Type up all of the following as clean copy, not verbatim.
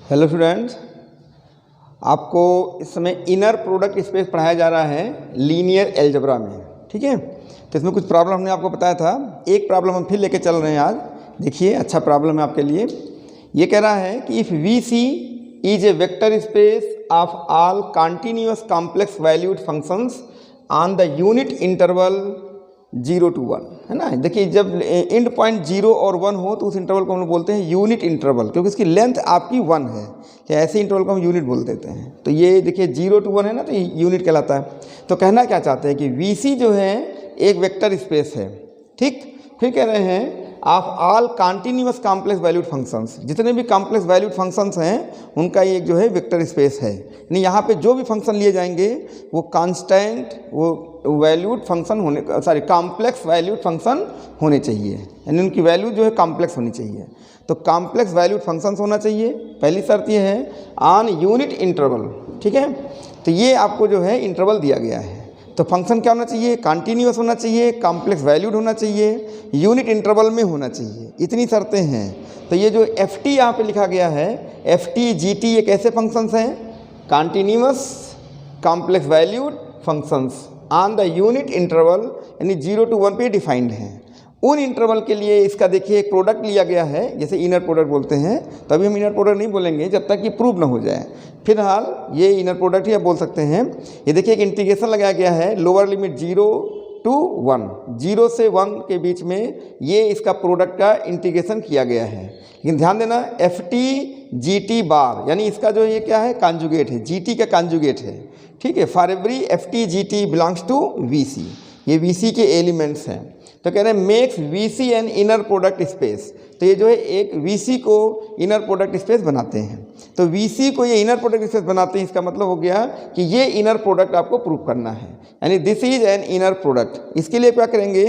Hello students, आपको इस समय इनर प्रोडक्ट स्पेस पढ़ाया जा रहा है लीनियर अलजेब्रा में। ठीक है, तो इसमें कुछ प्रॉब्लम हमने आपको बताया था। एक प्रॉब्लम हम फिर लेके चल रहे हैं आज। देखिए, अच्छा प्रॉब्लम है आपके लिए। ये कह रहा है कि if V C is a vector space of all continuous complex valued functions on the unit interval 0 to 1, है ना। देखिए, जब एंड पॉइंट 0 और 1 हो तो उस इंटरवल को हम बोलते हैं यूनिट इंटरवल, क्योंकि इसकी लेंथ आपकी 1 है। तो ऐसे इंटरवल को हम यूनिट बोल देते हैं। तो ये देखिए 0 to 1 है ना, तो ये यूनिट कहलाता है। तो कहना क्या चाहते हैं कि वी सी जो है एक वेक्टर स्पेस है। ठीक, फिर कह रहे हैं of all continuous complex valued functions, जितने भी कॉम्प्लेक्स वैल्यूड फंक्शंस हैं उनका ये जो है वेक्टर स्पेस है। यानी यहाँ पे जो भी फंक्शन लिए जाएंगे वो कांस्टेंट, वो वैल्यूड फंक्शन होने, सॉरी कॉम्प्लेक्स वैल्यूड फंक्शन होने चाहिए। यानी उनकी वैल्यू जो है कॉम्प्लेक्स होनी चाहिए। तो कॉम्प्लेक्स वैल्यूड फंक्शंस होना चाहिए। पहली शर्त ये है ऑन यूनिट इंटरवल। ठीक है, तो ये आपको जो है इंटरवल दिया गया है। तो फंक्शन क्या होना चाहिए? कॉन्टीन्यूअस होना चाहिए, कॉम्प्लेक्स वैल्यूड होना चाहिए, यूनिट इंटरवल में होना चाहिए। इतनी शर्तें हैं। तो ये जो एफ टी यहाँ पर लिखा गया है, एफ टी जी टी, ये कैसे फंक्शंस हैं? Continuous complex valued functions on the unit interval, यानी 0 to 1 पे डिफाइंड हैं। उन इंटरवल के लिए इसका देखिए एक प्रोडक्ट लिया गया है, जैसे इनर प्रोडक्ट बोलते हैं। तभी हम इनर प्रोडक्ट नहीं बोलेंगे जब तक कि प्रूव ना हो जाए। फिलहाल ये इनर प्रोडक्ट ही आप बोल सकते हैं। ये देखिए एक इंटीग्रेशन लगाया गया है, लोअर लिमिट 0 to 1, 0 से 1 के बीच में ये इसका प्रोडक्ट का इंटीग्रेशन किया गया है। लेकिन ध्यान देना, F t g T bar, यानी इसका जो ये क्या है? कॉन्जुगेट है, जी टी का कॉन्जुगेट है। ठीक है, for every f t g t belongs to V C, ये वी सी के एलिमेंट्स हैं। तो कह रहे हैं makes V C an inner product space. तो ये जो है एक वी सी को इनर प्रोडक्ट स्पेस बनाते हैं। तो वी सी को ये इनर प्रोडक्ट स्पेस बनाते हैं, इसका मतलब हो गया कि ये इनर प्रोडक्ट आपको प्रूव करना है, यानी this is an inner product. इसके लिए क्या करेंगे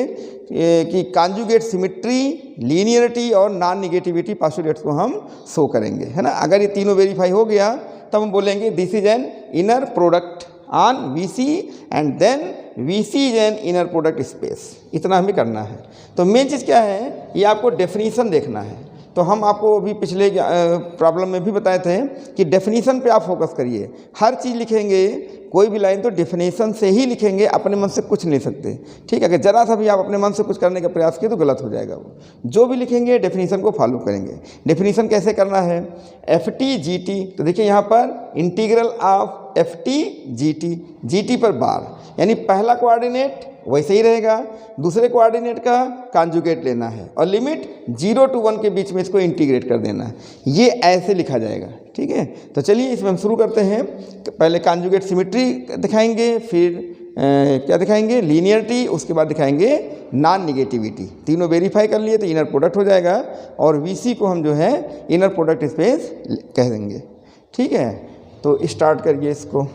कि कॉन्जुगेट सिमिट्री, लीनियरिटी और नॉन निगेटिविटी पोस्टुलेट्स को हम शो करेंगे, है ना। अगर ये तीनों वेरीफाई हो गया तब हम बोलेंगे this is an inner product on V C and then V C is an inner product space. इतना हमें करना है। तो मेन चीज़ क्या है, ये आपको डेफिनीशन देखना है। तो हम आपको अभी पिछले प्रॉब्लम में भी बताए थे कि डेफिनीशन पे आप फोकस करिए। हर चीज़ लिखेंगे, कोई भी लाइन तो डेफिनेशन से ही लिखेंगे, अपने मन से कुछ नहीं सकते। ठीक है, अगर ज़रा सा भी आप अपने मन से कुछ करने का प्रयास किए तो गलत हो जाएगा। वो जो भी लिखेंगे डेफिनेशन को फॉलो करेंगे। डेफिनेशन कैसे करना है? एफ टी जी टी, तो देखिए यहाँ पर integral of F t g T पर बार, यानी पहला कोऑर्डिनेट वैसे ही रहेगा, दूसरे कोऑर्डिनेट का कॉन्जुगेट लेना है और लिमिट 0 to 1 के बीच में इसको इंटीग्रेट कर देना है। ये ऐसे लिखा जाएगा। ठीक है, तो चलिए इसमें हम शुरू करते हैं। पहले कॉन्जुगेट सिमिट्री दिखाएंगे, फिर क्या दिखाएंगे? लीनियरिटी, उसके बाद दिखाएंगे नॉन निगेटिविटी। तीनों वेरीफाई कर लिए तो इनर प्रोडक्ट हो जाएगा और वी सी को हम जो है इनर प्रोडक्ट स्पेस कह देंगे। ठीक है, तो स्टार्ट करिए इसको।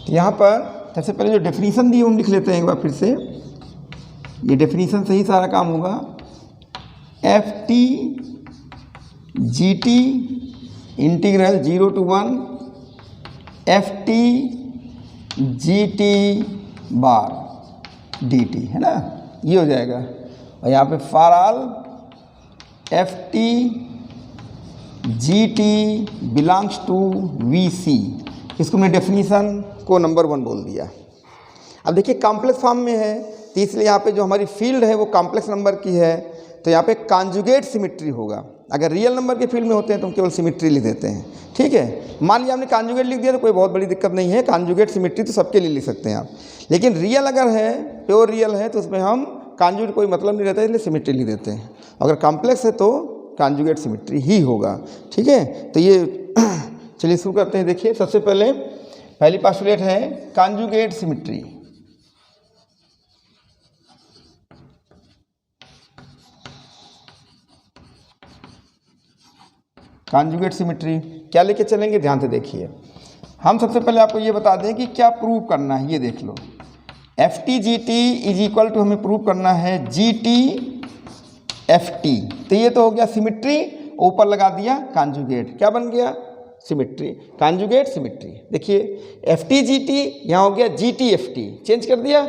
यहाँ पर सबसे पहले जो डेफिनीशन दी हम लिख लेते हैं एक बार फिर से। ये डेफिनीशन से ही सारा काम होगा। F t g t integral 0 to 1 f t g T bar d t, है ना, ये हो जाएगा। और यहाँ पे for all f t g t belongs to V C, इसको मैं डेफिनीशन को नंबर 1 बोल दिया। अब देखिए कॉम्प्लेक्स फॉर्म में है, तो इसलिए यहाँ पे जो हमारी फील्ड है वो कॉम्प्लेक्स नंबर की है। तो यहाँ पे कॉन्जुगेट सिमिट्री होगा। अगर रियल नंबर के फील्ड में होते हैं तो हम केवल सिमिट्री लिख देते हैं। ठीक है, मान लिया हमने कॉन्जुगेट लिख दिया तो कोई बहुत बड़ी दिक्कत नहीं है। कॉन्जुगेट सिमिट्री तो सबके लिए लिख सकते हैं आप। लेकिन रियल अगर है, प्योर रियल है, तो उसमें हम कॉन्जुगेट कोई मतलब नहीं रहता है, इसलिए सिमिट्री लिख देते हैं। अगर कॉम्प्लेक्स है तो कॉन्जुगेट सिमिट्री ही होगा। ठीक है, तो ये चलिए शुरू करते हैं। देखिए सबसे पहली पोस्टुलेट है कॉन्जुगेट सिमिट्री। कॉन्जुगेट सिमिट्री क्या लेके चलेंगे, ध्यान से देखिए। हम सबसे पहले आपको ये बता दें कि क्या प्रूव करना है। ये देख लो, f t g t is equal to हमें प्रूव करना है जी टी एफ टी। तो ये तो हो गया सिमिट्री, ऊपर लगा दिया कॉन्जुगेट, क्या बन गया? Symmetry, conjugate symmetry. देखिए एफ टी जी टी यहाँ हो गया G T F T, change कर दिया,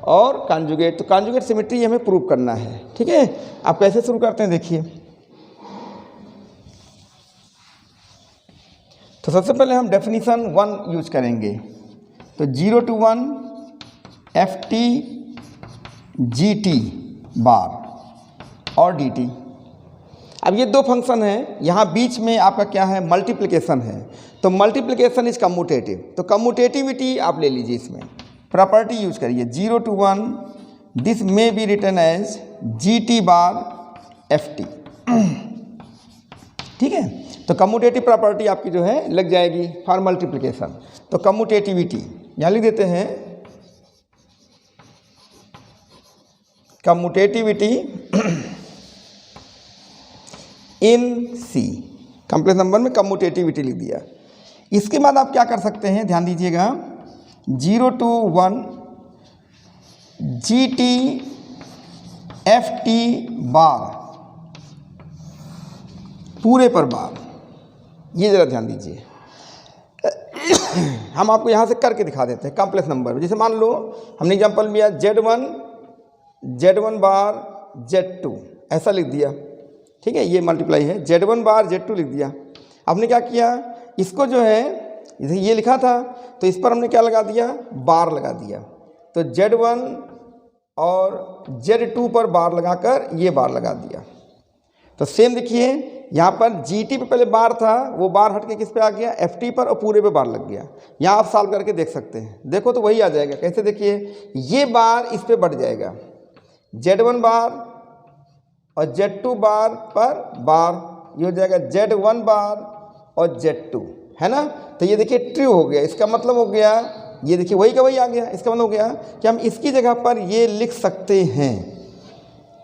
और कॉन्जुगेट, तो कॉन्जुगेट सिमिट्री हमें प्रूव करना है। ठीक है, आप कैसे शुरू करते हैं देखिए। तो सबसे पहले हम डेफिनीशन 1 यूज करेंगे। तो 0 to 1 f t g T bar और डी टी। अब ये दो फंक्शन हैं, यहाँ बीच में आपका क्या है? मल्टीप्लिकेशन है। तो मल्टीप्लिकेशन इज कम्यूटेटिव, तो कम्यूटेटिविटी आप ले लीजिए, इसमें प्रॉपर्टी यूज करिए। 0 to 1 this may be written as G T bar F T. ठीक है, तो कम्यूटेटिव प्रॉपर्टी आपकी जो है लग जाएगी फॉर मल्टीप्लिकेशन। तो कम्यूटेटिविटी यहाँ लिख देते हैं, कम्यूटेटिविटी इन सी, कॉम्प्लेक्स नंबर में कम्यूटेटिविटी लिख दिया। इसके बाद आप क्या कर सकते हैं, ध्यान दीजिएगा, 0 to 1 G T F T bar, पूरे पर बार, ये ज़रा ध्यान दीजिए। हम आपको यहाँ से करके दिखा देते हैं कॉम्प्लेक्स नंबर। जैसे मान लो हमने एग्जाम्पल लिया Z1 बार Z2, ऐसा लिख दिया। ठीक है, ये मल्टीप्लाई है, Z1 बार Z2 लिख दिया। आपने क्या किया, इसको जो है जैसे ये लिखा था तो इस पर हमने क्या लगा दिया? बार लगा दिया। तो Z1 और Z2 पर बार लगाकर ये बार लगा दिया। तो सेम देखिए, यहाँ पर जी टी पे पहले बार था, वो बार हट के किस पे आ गया? एफ टी पर, और पूरे पे बार लग गया। यहाँ आप सॉल्व करके देख सकते हैं, देखो तो वही आ जाएगा। कैसे? देखिए, ये बार इस पे बढ़ जाएगा, Z1 बार और Z2 बार पर बार, ये हो जाएगा Z1 बार और Z2, है ना। तो ये देखिए ट्रू हो गया, इसका मतलब हो गया, ये देखिए वही का वही आ गया। इसका मतलब हो गया कि हम इसकी जगह पर ये लिख सकते हैं।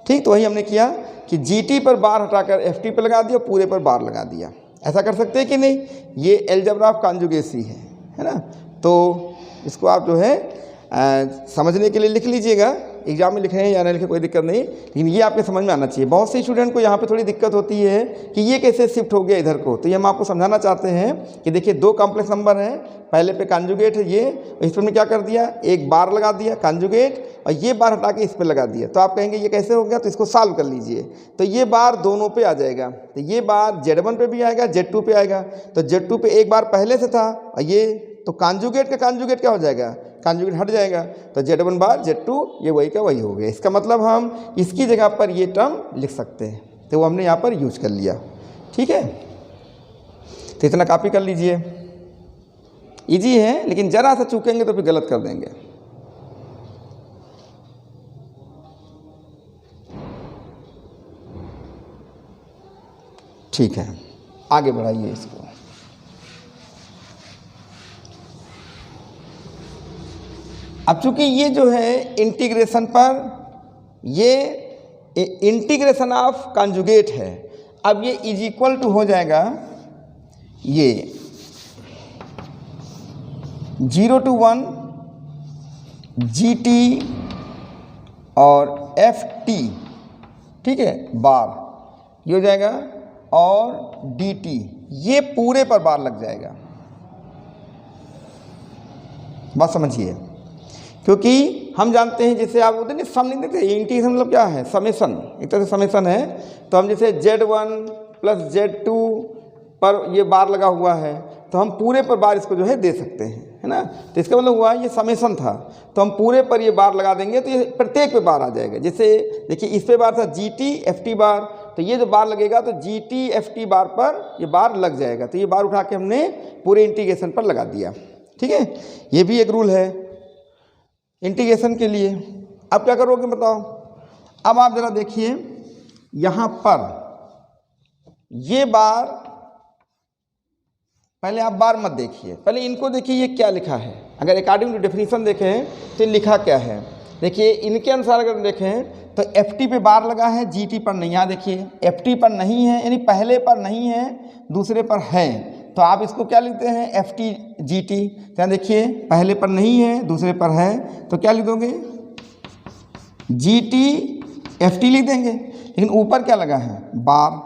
ठीक, तो वही हमने किया कि जी टी पर बार हटाकर एफ टी पर लगा दिया, पूरे पर बार लगा दिया। ऐसा कर सकते हैं कि नहीं? ये एलजेब्रा ऑफ कॉन्जुगेसी है ना। तो इसको आप जो है समझने के लिए लिख लीजिएगा, एग्जाम में लिखे हैं या नहीं लिखे कोई दिक्कत नहीं, लेकिन ये आपके समझ में आना चाहिए। बहुत से स्टूडेंट को यहाँ पे थोड़ी दिक्कत होती है कि ये कैसे शिफ्ट हो गया इधर को। तो ये हम आपको समझाना चाहते हैं कि देखिए दो कॉम्प्लेक्स नंबर हैं, पहले पे कॉन्जुगेट है ये, इस पर में क्या कर दिया, एक बार लगा दिया कॉन्जुगेट, और ये बार हटा के इस पर लगा दिया। तो आप कहेंगे ये कैसे हो गया, तो इसको सॉल्व कर लीजिए। तो ये बार दोनों पे आ जाएगा, तो ये बार Z1 पे भी आएगा, Z2 पे आएगा। तो Z2 पे एक बार पहले से था, और ये तो कॉन्जुगेट का कॉन्जुगेट क्या हो जाएगा, कॉन्जुगेट हट जाएगा। तो Z1 बार Z2 ये वही का वही हो गया। इसका मतलब हम इसकी जगह पर ये टर्म लिख सकते हैं, तो वो हमने यहाँ पर यूज कर लिया। ठीक है, तो इतना कॉपी कर लीजिए, इजी है, लेकिन ज़रा सा चूकेंगे तो फिर गलत कर देंगे। ठीक है, आगे बढ़ाइए इसको। अब चूंकि ये जो है इंटीग्रेशन पर, ये इंटीग्रेशन ऑफ कॉन्जुगेट है, अब ये इज इक्वल टू हो जाएगा ये 0 to 1 जी टी और एफ टी, ठीक है, बार ये हो जाएगा, और डी टी ये पूरे पर बार लग जाएगा। बात समझिए, क्योंकि हम जानते हैं जैसे आप उधर नहीं सम नहीं देते, इंटीग्रेशन मतलब क्या है, समेशन, एक तरह से समेशन है। तो हम जैसे Z1 प्लस Z2 पर ये बार लगा हुआ है, तो हम पूरे पर बार इसको जो है दे सकते हैं, है ना। तो इसका मतलब हुआ ये समेशन था, तो हम पूरे पर ये बार लगा देंगे तो ये प्रत्येक पे बार आ जाएगा। जैसे देखिए इस पे बार था GT FT बार, तो ये जो बार लगेगा तो GT FT बार पर ये बार लग जाएगा। तो ये बार उठा के हमने पूरे इंटीग्रेशन पर लगा दिया। ठीक है, ये भी एक रूल है इंटीग्रेशन के लिए। अब क्या करोगे बताओ, अब आप जरा देखिए यहाँ पर ये बार, पहले आप बार मत देखिए, पहले इनको देखिए ये क्या लिखा है। अगर अकॉर्डिंग टू डेफिनेशन देखें तो लिखा क्या है, देखिए इनके अनुसार अगर देखें तो FT पे बार लगा है, GT पर नहीं। यहाँ देखिए FT पर नहीं है, यानी पहले पर नहीं है, दूसरे पर है, तो आप इसको क्या लिखते हैं, एफ टी जी टी। यहाँ देखिए पहले पर नहीं है, दूसरे पर है, तो क्या लिख दोगे, जी टी एफ टी लिख देंगे। लेकिन ऊपर क्या लगा है, बार,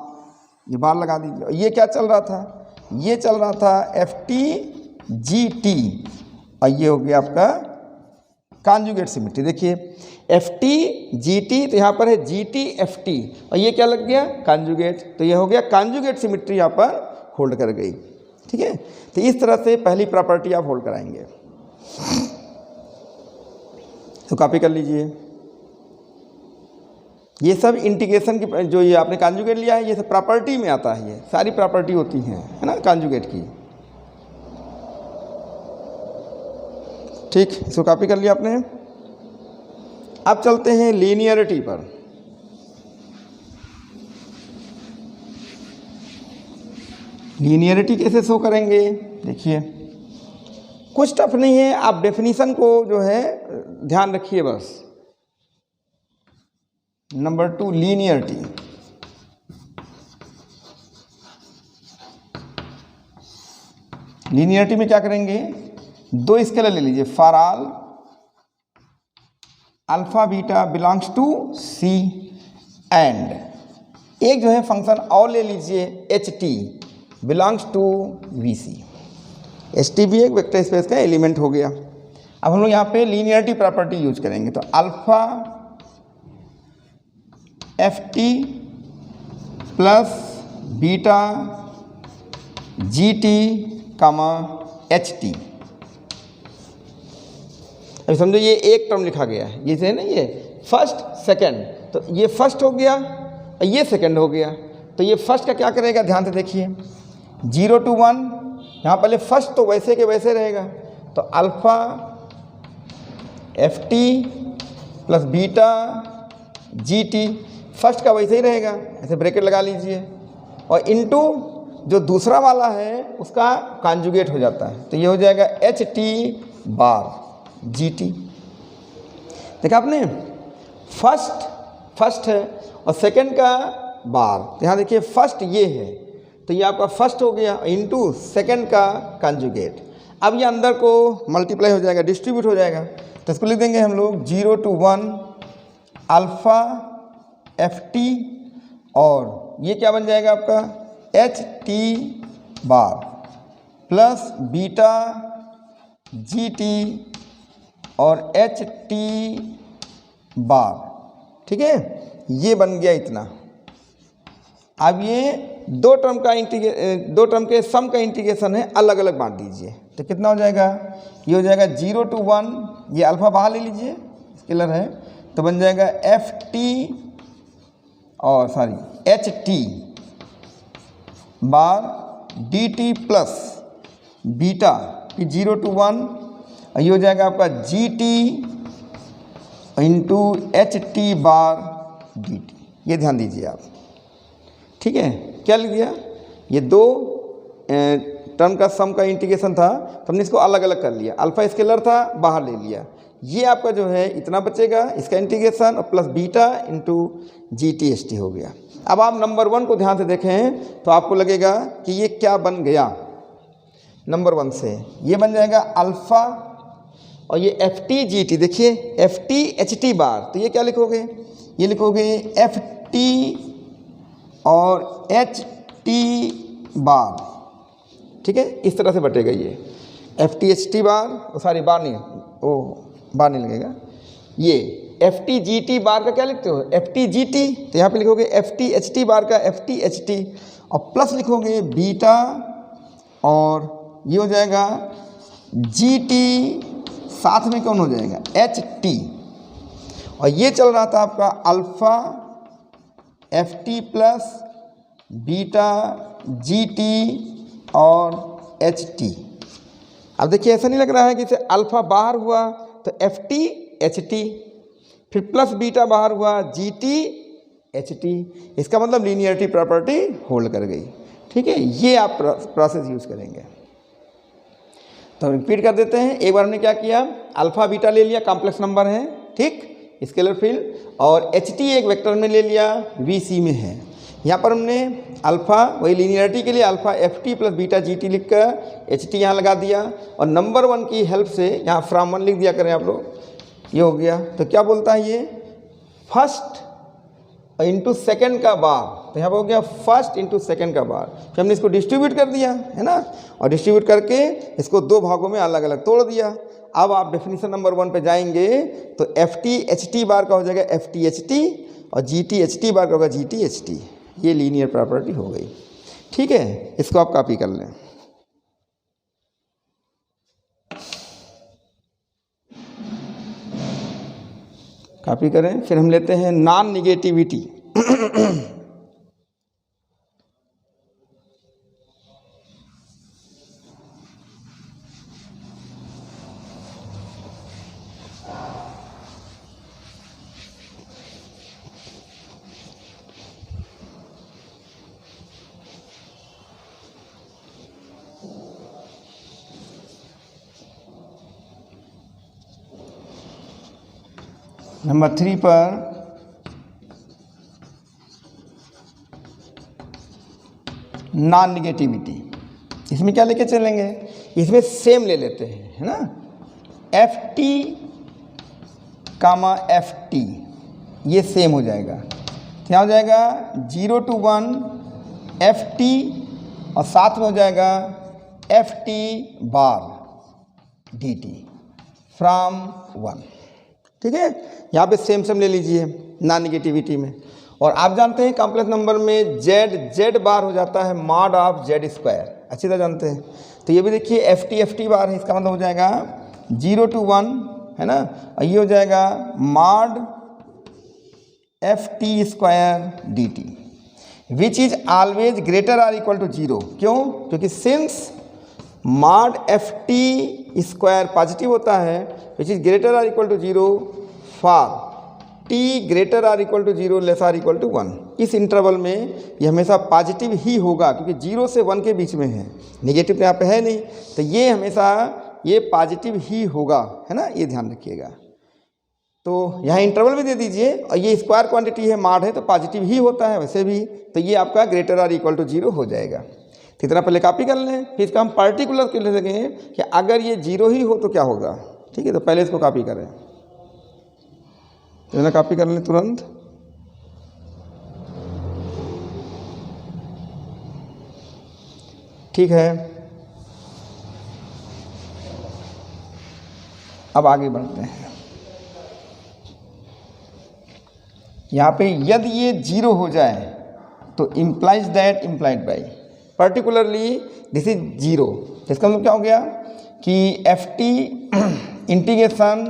ये बार लगा दीजिए। ये क्या चल रहा था, ये चल रहा था एफ टी जी टी, और ये हो गया आपका कॉन्जुगेट सिमेट्री। देखिए एफ टी जी टी, तो यहाँ पर है जी टी एफ टी, और ये क्या लग गया, कॉन्जुगेट, तो ये हो गया कॉन्जुगेट सिमेट्री यहाँ पर होल्ड कर गई। ठीक है, तो इस तरह से पहली प्रॉपर्टी आप होल्ड कराएंगे। तो कॉपी कर लीजिए। ये सब इंटीग्रेशन की जो ये आपने कॉन्जुगेट लिया है, ये सब प्रॉपर्टी में आता है, ये सारी प्रॉपर्टी होती हैं, है ना, कॉन्जुगेट की। ठीक, इसको कॉपी कर लिया आपने। अब चलते हैं लीनियरिटी पर। लीनियरिटी कैसे शो करेंगे, देखिए कुछ टफ नहीं है, आप डेफिनीशन को जो है ध्यान रखिए बस। Number 2 linearity. लीनियरिटी में क्या करेंगे, दो स्केलर ले लीजिए, for all alpha beta belongs to C, and एक जो है फंक्शन और ले लीजिए H T belongs to V C. H T भी एक वेक्टर स्पेस का एलिमेंट हो गया। अब हम लोग यहाँ पे लीनियरिटी प्रॉपर्टी यूज करेंगे, तो alpha f t plus beta g t comma h t. अभी समझो ये एक टर्म लिखा गया है, ये है ना, ये फर्स्ट सेकंड, तो ये फर्स्ट हो गया और ये सेकंड हो गया। तो ये फर्स्ट का क्या करेगा, ध्यान से देखिए, 0 to 1, यहाँ पहले फर्स्ट तो वैसे के वैसे रहेगा, तो alpha f t plus beta g T, first का वैसे ही रहेगा, ऐसे ब्रैकेट लगा लीजिए, और इनटू जो दूसरा वाला है उसका कॉन्जुगेट हो जाता है, तो ये हो जाएगा एच टी बार जी टी। देखा आपने, फर्स्ट है और सेकंड का बार, तो यहाँ देखिए फर्स्ट ये है, तो ये आपका फर्स्ट हो गया इनटू सेकंड का कॉन्जुगेट। अब ये अंदर को मल्टीप्लाई हो जाएगा, डिस्ट्रीब्यूट हो जाएगा, तो इसको लिख देंगे हम लोग 0 to 1 अल्फा एफ टी, और ये क्या बन जाएगा आपका एच टी बार प्लस बीटा जी टी और एच टी बार। ठीक है, ये बन गया इतना। अब ये दो टर्म के सम का इंटीग्रेशन है, अलग अलग बांट दीजिए, तो कितना हो जाएगा, ये हो जाएगा 0 to 1, ये अल्फा बाहर ले लीजिए, स्केलर है, तो बन जाएगा एफ टी और sorry H t bar d T plus beta की 0 to 1, और ये हो जाएगा आपका G T into H t bar d T. ये ध्यान दीजिए आप। ठीक है, क्या लिख दिया, ये दो टर्म का सम का इंटीग्रेशन था, तो हमने इसको अलग अलग कर लिया, अल्फा स्केलर था बाहर ले लिया, ये आपका जो है इतना बचेगा, इसका इंटीग्रेशन और plus beta into G T S T हो गया। अब आप नंबर 1 को ध्यान से देखें तो आपको लगेगा कि ये क्या बन गया, नंबर 1 से ये बन जाएगा अल्फ़ा और ये एफ टी जी टी, देखिए f t h t bar, तो ये क्या लिखोगे, ये लिखोगे एफ टी और एच टी बार। ठीक है, इस तरह से बटेगा ये f t h t bar, sorry bar नहीं, ओ बार नहीं लगेगा, ये f t g T bar का क्या लिखते हो, एफ टी जी टी, तो यहाँ पे लिखोगे f t h t bar का एफ टी एच टी, और प्लस लिखोगे बीटा, और ये हो जाएगा जी टी, साथ में कौन हो जाएगा एच टी, और ये चल रहा था आपका alpha F t plus beta g T और एच टी। अब देखिए ऐसा नहीं लग रहा है कि इसे अल्फ़ा बाहर हुआ तो एफ टी एच टी, फिर प्लस बीटा बाहर हुआ जी टी एच टी, इसका मतलब लीनियरिटी प्रॉपर्टी होल्ड कर गई। ठीक है, ये आप प्रोसेस यूज़ करेंगे। तो रिपीट कर देते हैं, एक बार हमने क्या किया, अल्फ़ा बीटा ले लिया, कॉम्प्लेक्स नंबर है, ठीक, स्केलर फील्ड, और एच टी एक वेक्टर में ले लिया, वी सी में है। यहाँ पर हमने अल्फ़ा वही लीनियरिटी के लिए alpha FT plus beta GT लिख कर HT यहाँ लगा दिया और नंबर 1 की हेल्प से यहाँ फ्रॉम 1 लिख दिया करें आप लोग, ये हो गया। तो क्या बोलता है ये फर्स्ट इंटू सेकेंड का बार, तो यहाँ पर हो गया फर्स्ट इंटू सेकेंड का बार। फिर हमने इसको डिस्ट्रीब्यूट कर दिया है ना, और डिस्ट्रीब्यूट करके इसको 2 भागों में अलग अलग तोड़ दिया। अब आप डेफिनेशन नंबर 1 पे जाएंगे तो FT HT बार का हो जाएगा FT HT और GT HT बार का होगा GT HT। ये लीनियर प्रॉपर्टी हो गई, ठीक है। इसको आप कॉपी कर लें। कॉपी करें। फिर हम लेते हैं नॉन निगेटिविटी। नंबर 3 पर नॉन निगेटिविटी, इसमें क्या लेके चलेंगे, इसमें सेम ले लेते हैं, है ना। FT कामा FT ये सेम हो जाएगा, क्या हो जाएगा 0 to 1 FT और साथ में हो जाएगा FT बार DT फ्रॉम 1, ठीक है। यहाँ पे सेम सेम ले लीजिए नॉन निगेटिविटी में। और आप जानते हैं कॉम्प्लेक्स नंबर में Z बार हो जाता है मॉड ऑफ Z स्क्वायर, अच्छी तरह जानते हैं। तो ये भी देखिए FT बार है, इसका मतलब हो जाएगा 0 to 1, है ना, और ये हो जाएगा mod FT square DT which is always greater or equal to 0। क्यों? क्योंकि since mod FT square positive होता है which is greater or equal to 0 for T greater or equal to 0 less or equal to 1। इस interval में ये हमेशा positive ही होगा क्योंकि 0 से 1 के बीच में है, नेगेटिव तो यहाँ पे है नहीं, तो ये हमेशा ये पॉजिटिव ही होगा, है ना, ये ध्यान रखिएगा। तो यहाँ इंटरवल भी दे दीजिए और ये स्क्वायर क्वांटिटी है मॉड है तो पॉजिटिव ही होता है वैसे भी, तो ये आपका ग्रेटर आर इक्वल टू 0 हो जाएगा। तो इतना पहले कॉपी कर लें, फिर इसका हम पार्टिकुलर कर ले सकें कि अगर ये 0 ही हो तो क्या होगा, ठीक है। तो पहले इसको कॉपी करें, तो ना कॉपी कर लें तुरंत। ठीक है, अब आगे बढ़ते हैं। यहाँ पे यदि ये 0 हो जाए तो implies that implied by particularly this is 0। इसका मतलब क्या हो गया कि FT integration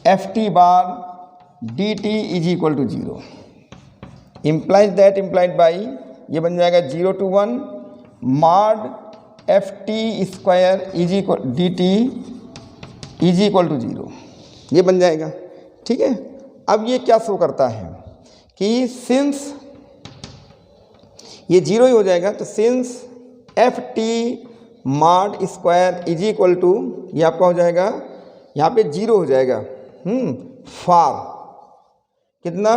FT bar DT is equal to 0 implies that implied by ये बन जाएगा 0 to 1 mod FT square is equal DT is equal to 0, ये बन जाएगा, ठीक है। अब ये क्या शो करता है कि सिंस ये 0 ही हो जाएगा तो since FT mod square is equal to ये आपका हो जाएगा यहाँ पे 0 हो जाएगा फॉर कितना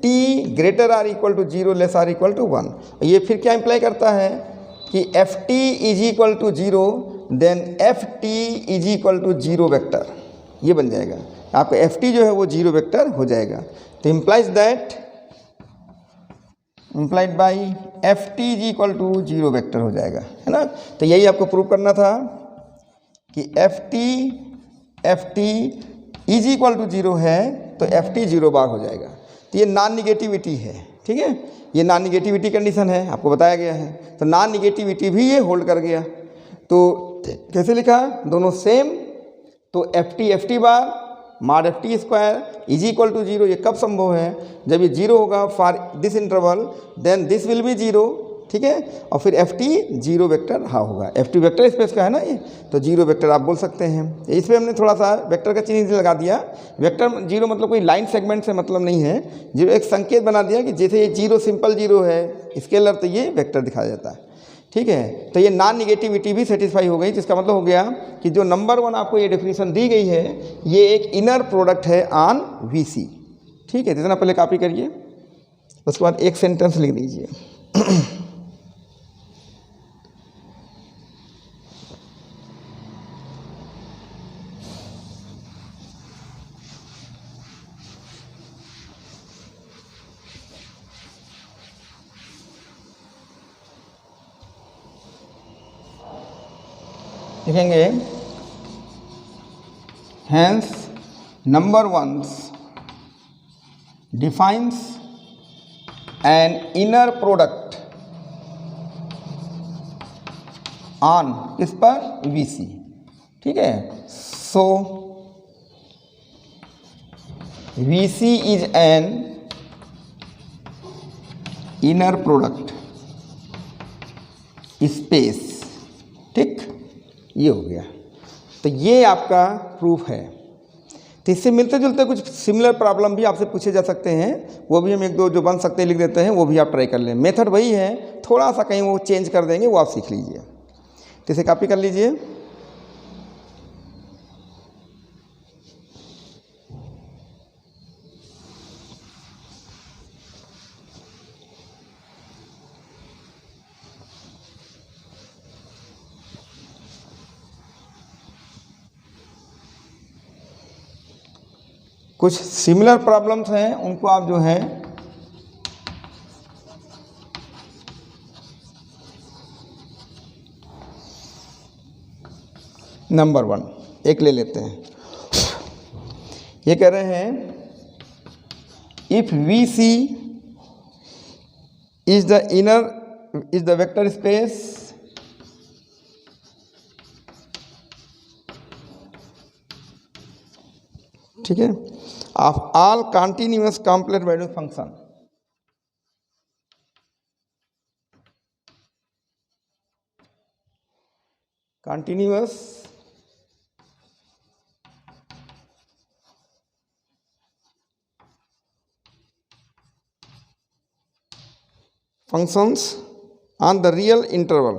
T greater or equal to 0 less or equal to 1। ये फिर क्या इम्प्लाई करता है कि FT is equal to 0 then FT is equal to 0 vector, ये बन जाएगा आपका FT जो है वो 0 वेक्टर हो जाएगा। तो implies that implied by FT is equal to 0 vector हो जाएगा, है ना। तो यही आपको प्रूव करना था कि FT इज इक्वल टू 0 है तो FT 0 बार हो जाएगा। तो ये नॉन निगेटिविटी है, ठीक है, ये नॉन निगेटिविटी कंडीशन है, आपको बताया गया है। तो नॉन निगेटिविटी भी ये होल्ड कर गया। तो कैसे लिखा, दोनों सेम, तो FT bar mod FT square is equal to 0। ये कब संभव है, जब ये 0 होगा for this interval then this will be 0, ठीक है, और फिर FT 0 वेक्टर हाँ होगा। FT वेक्टर स्पेस का है ना ये, तो 0 वेक्टर आप बोल सकते हैं। इस पर हमने थोड़ा सा वेक्टर का चिन्ह लगा दिया। वेक्टर 0 मतलब कोई लाइन सेगमेंट से मतलब नहीं है, 0 एक संकेत बना दिया कि जैसे ये 0 सिंपल 0 है स्केलर तो ये वेक्टर दिखाया जाता है, ठीक है। तो ये नॉन निगेटिविटी भी सेटिस्फाई हो गई, जिसका मतलब हो गया कि जो नंबर 1 आपको ये डेफिनेशन दी गई है ये एक इनर प्रोडक्ट है ऑन VC, ठीक है। जितना पहले कॉपी करिए। उसके बाद एक सेंटेंस लिख दीजिए। लिखेंगे hence number 1 defines an inner product on इस पर VC, ठीक है। सो VC is an inner product space, ठीक, ये हो गया। तो ये आपका प्रूफ है। तो इससे मिलते जुलते कुछ सिमिलर प्रॉब्लम भी आपसे पूछे जा सकते हैं, वो भी हम एक दो जो बन सकते हैं लिख देते हैं, वो भी आप ट्राई कर लें। मेथड वही है, थोड़ा सा कहीं वो चेंज कर देंगे, वो आप सीख लीजिए। तो इसे कॉपी कर लीजिए। कुछ सिमिलर प्रॉब्लम्स हैं, उनको आप जो है नंबर 1 एक ले लेते हैं। ये कह रहे हैं if VC is the vector space ठीक है of all continuous complex value function, continuous functions on the real interval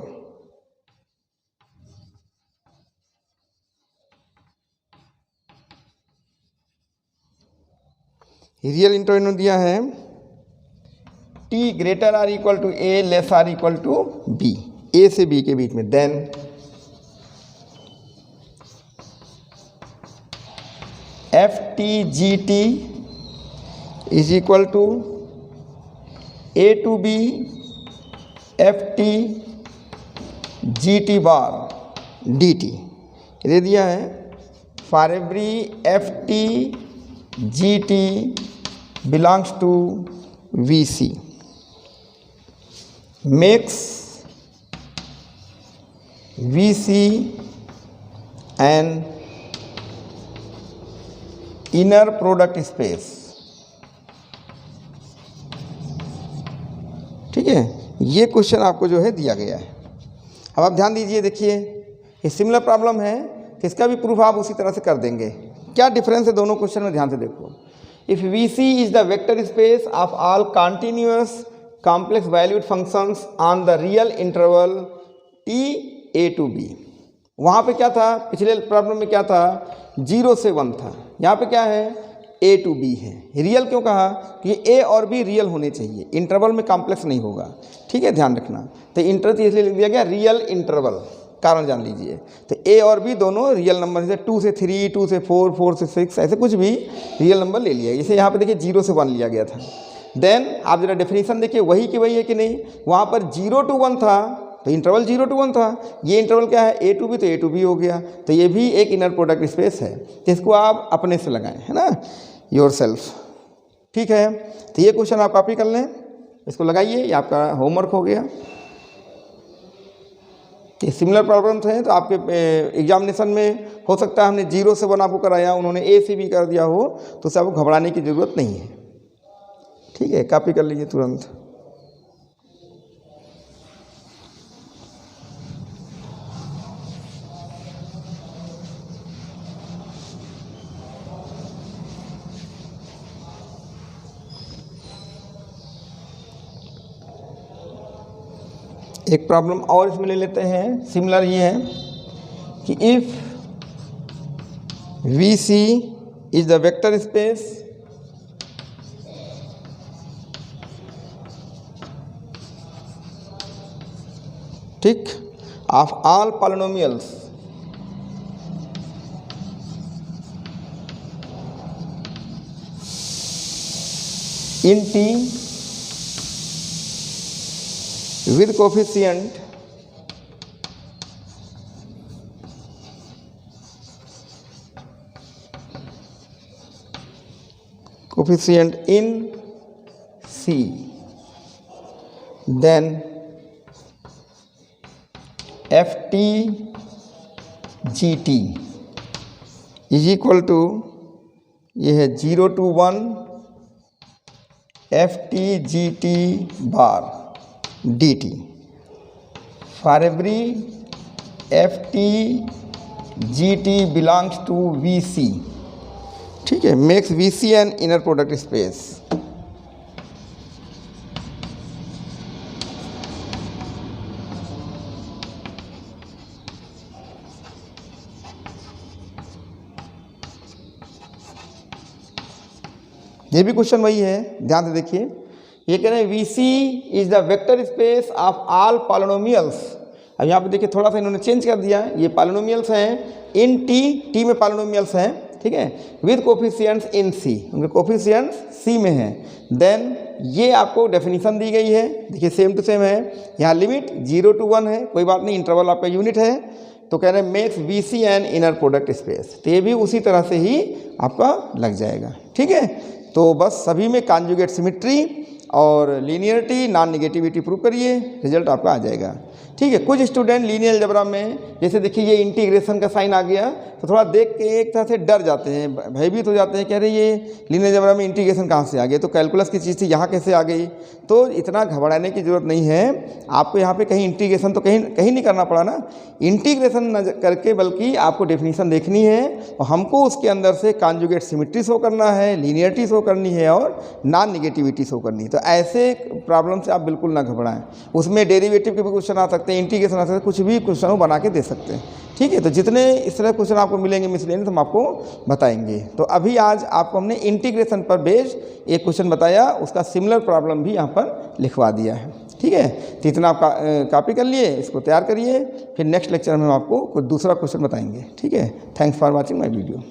real interval दिया है t greater or equal to a less or equal to b, a से b के बीच में, देन ft/gt is equal to a to b ft/gt bar dt ये दिया है। For every ft/gt belongs to VC makes VC an inner product space, ठीक है। ये क्वेश्चन आपको जो है दिया गया है। अब आप ध्यान दीजिए, देखिए ये सिमिलर प्रॉब्लम है, तो इसका भी प्रूफ आप उसी तरह से कर देंगे। क्या डिफरेंस है दोनों क्वेश्चन में, ध्यान से देखो। If VC is the vector space of all continuous complex valued functions on the real interval t a to b, वहाँ पे क्या था, पिछले प्रॉब्लम में क्या था, 0 से 1 था, यहाँ पे क्या है a to b है। रियल क्यों कहा कि a और b रियल होने चाहिए, इंटरवल में कॉम्प्लेक्स नहीं होगा, ठीक है, ध्यान रखना। तो इंटर इसलिए लिख दिया गया रियल इंटरवल, कारण जान लीजिए। तो a और b दोनों रियल नंबर, जैसे 2 से 3, 2 से 4, 4 से 6, ऐसे कुछ भी रियल नंबर ले लिया। जैसे यहाँ पे देखिए 0 से 1 लिया गया था। देन आप जरा डेफिनेशन देखिए, वही कि वही है कि नहीं, वहाँ पर 0 to 1 था, तो इंटरवल 0 to 1 था। ये इंटरवल क्या है, a to b, तो a to b हो गया। तो ये भी एक इनर प्रोडक्ट स्पेस है। तो इसको आप अपने से लगाएं, है ना, योर सेल्फ, ठीक है। तो ये क्वेश्चन आप कॉपी कर लें, इसको लगाइए, ये आपका होमवर्क हो गया। ये सिमिलर प्रॉब्लम्स हैं, तो आपके एग्जामिनेशन में हो सकता है हमने 0 से 1 आपको कराया, उन्होंने a से b कर दिया हो, तो उससे आपको घबराने की ज़रूरत नहीं है, ठीक है। कॉपी कर लीजिए तुरंत। एक प्रॉब्लम और इसमें ले लेते हैं, सिमिलर ये है कि if VC is the vector space ठीक, of all polynomials in T with coefficient in C, then FT GT is equal to, ये है 0 to 1 FT GT bar dt for every FT GT belongs to VC, ठीक है, makes VC an inner product space। ये भी question वही है, ध्यान से देखिए। ये कह रहे हैं VC is the vector space of all polynomials. अब यहाँ पे देखिए थोड़ा सा इन्होंने चेंज कर दिया, ये पॉलिनोमियल्स हैं इन T में पॉलिनोमियल्स हैं, ठीक है, विद कोफिशिएंट्स इन C, उनके कोफिशिएंट्स C में हैं। देन ये आपको डेफिनेशन दी गई है, देखिए सेम टू सेम है। यहाँ लिमिट 0 to 1 है, कोई बात नहीं, इंटरवल आपका यूनिट है। तो कह रहे हैं makes VC N inner product space, तो ये भी उसी तरह से ही आपका लग जाएगा, ठीक है। तो बस सभी में कॉन्जुगेट सिमेट्री और लीनियरिटी नॉन नेगेटिविटी प्रूव करिए, रिजल्ट आपका आ जाएगा, ठीक है। कुछ स्टूडेंट लीनियर अलजेब्रा में जैसे देखिए ये इंटीग्रेशन का साइन आ गया तो थोड़ा देख के एक तरह से डर जाते हैं, भयभीत हो जाते हैं, कह रहे ये लीनियर अलजेब्रा में इंटीग्रेशन कहाँ से आ गया, तो कैलकुलस की चीज़ थी यहाँ कैसे आ गई। तो इतना घबराने की ज़रूरत नहीं है, आपको यहाँ पे कहीं इंटीग्रेशन तो कहीं नहीं करना पड़ा ना, इंटीग्रेशन न करके बल्कि आपको डेफिनीशन देखनी है और हमको उसके अंदर से कॉन्जुगेट सिमेट्री शो करना है, लीनियरिटी शो करनी है और नॉन नेगेटिविटी शो करनी है। तो ऐसे प्रॉब्लम से आप बिल्कुल ना घबराएं, उसमें डेरिवेटिव के भी क्वेश्चन आ सकते हैं, इंटीग्रेशन आ सकते हैं, कुछ भी क्वेश्चन बना के दे सकते हैं, ठीक है। तो जितने इस तरह क्वेश्चन आपको मिलेंगे मिसलेनियस हम आपको बताएंगे। तो अभी आज आपको हमने इंटीग्रेशन पर बेस्ड एक क्वेश्चन बताया, उसका सिमिलर प्रॉब्लम भी यहाँ पर लिखवा दिया है, ठीक है। तो इतना आप कॉपी कर लिए, इसको तैयार करिए, फिर नेक्स्ट लेक्चर में हम आपको कुछ दूसरा क्वेश्चन बताएंगे, ठीक है। Thanks for watching my video.